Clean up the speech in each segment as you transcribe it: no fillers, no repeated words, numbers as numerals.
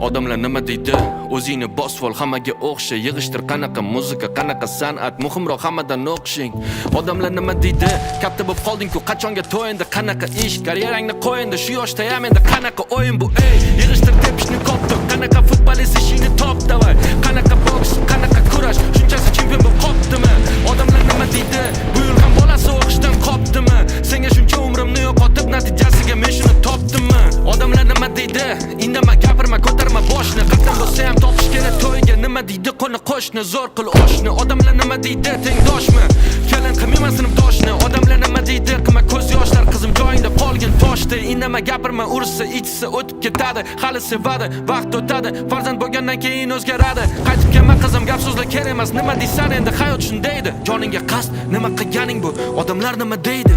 Odamlar nima deydi? O'zingni bosvol, hammaga o'xsha. Yig'ishtir qanaqa muzika, qanaqa san'at, muhimroq hammadan o'qishing. Odamlar nima deydi? Katta bo'lib qolding-ku, qachonga to'yindi, qanaqa ish, karyerangni qo'yindi, shu yoshda ham endi qanaqa o'yin bu, ey. Yig'ishtir tepishni koptok, qanaqa futbolist ishingni top davay, qanaqa boks, qanaqa kurash, shunchasi chempion bo'lib qopdimi? Odamlar nima deydi? Bu yil ham bolasi o'qishdan qopdimi? Senga shuncha umrimni yo'qotib, natijasiga men shuni topdimmi? Odamlar nima deydi? Indama, gapirma, ko'tarma boshni. Qatlam bo'lsa ham topish kerak to'yga. Nima deydi qo'ni qo'shni, zo'r qil oshni. Odamlar nima deydi? Tengdoshmi? Kelin qilmayman sinfdoshni. Odamlar nima deydi? Qilma ko'z yoshlar, qizim joyingda qolgin toshdi. Indama, gapirma, ursa, ichsa o'tib ketadi. Hali sevadi, vaqt o'tadi. Farzand bo'lgandan keyin o'zgaradi. Qaytib kelma qizim, gap so'zlar kerak emas. Nima deysan endi? Hayot shundaydi. Joningga qasd, nima qilganing bu? Odamlar nima deydi?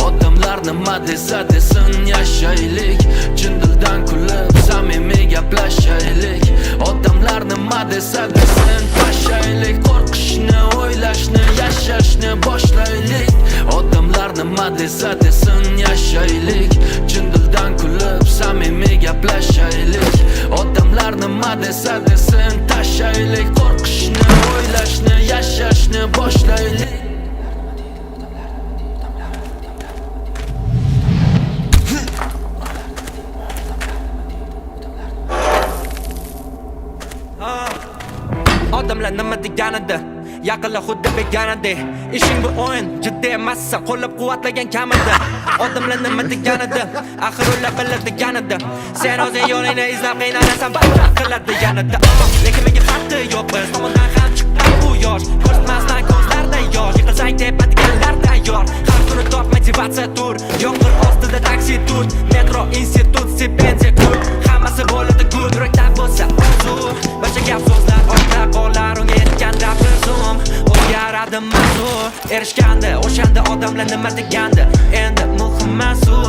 Odamlar nima desa desin, yashaylik. Chin dildan kulib, samimiy gaplashaylik. Odamlar nima desa desin, tashaylik. Qo'rqishni, o'ylashni, yashashni boshlaylik. Odamlar nima desa desin, yashaylik. Chin dildan kulib, samimiy gaplashaylik. Odamlar nima desa desin, tashaylik. Qo'rqishni, o'ylashni, yashashni boshlaylik. Odamlar nima deganida, yaqinlar xuddi beganida. Ishing bu o'yin, jiddiy emassa, qo'llab-quvvatlagan kamida. Odamlar nima deganida, axir ular biladiganida. Sen o'zing yo'lingni izlab qiynalasan, barcha qiladi yanada. Lekin menga farqi yo'q, biz tomondan ham chiqqan bu yosh. Ko'rsatmasdan ko'zlarda yosh, yiqilsang tepadiganlar tayyor. Har kuni top motivatsiya tur, yo'qdir ostida taksi tut, metro institut stipendiya kut. Hammasi bo'ladi good, yurakda bo'lsa orzu. Barcha gap so'zlar ortda qolar, unga yetganda bir zoom. O'zgaradi mavzu, erishganda o'shanda odamlar nima deganda. Endi muhim emas u,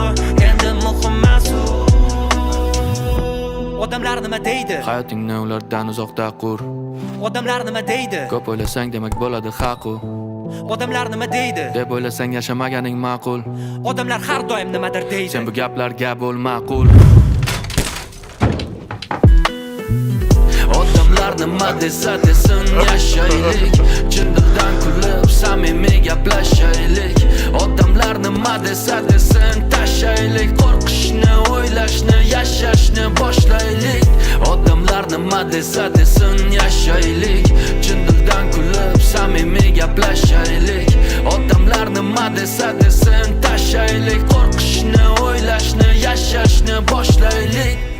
endi muhim emas u. Odamlar nima deydi? Hayotingni ulardan uzoqda qur. Odamlar nima deydi? Ko'p o'ylasang demak bo'ladi haqu. Odamlar nima deydi? Deb o'ylasang yashamaganing ma'qul. Odamlar har doim nimadir deydi. Sen bu gaplarga bo'l ma'qul. Odamlar nima desa desin, yashaylik. Chin dildan kulib, samimiy gaplashaylik. Odamlar nima desa desin, tashaylik. Qo'rqishni, o'ylashni, yashashni boshlaylik. Odamlar nima desa desin, yashaylik. Chin dildan kulib, samimiy gaplashaylik. Odamlar nima desa desin, tashaylik. Qo'rqishni, o'ylashni, yashashni boshlaylik.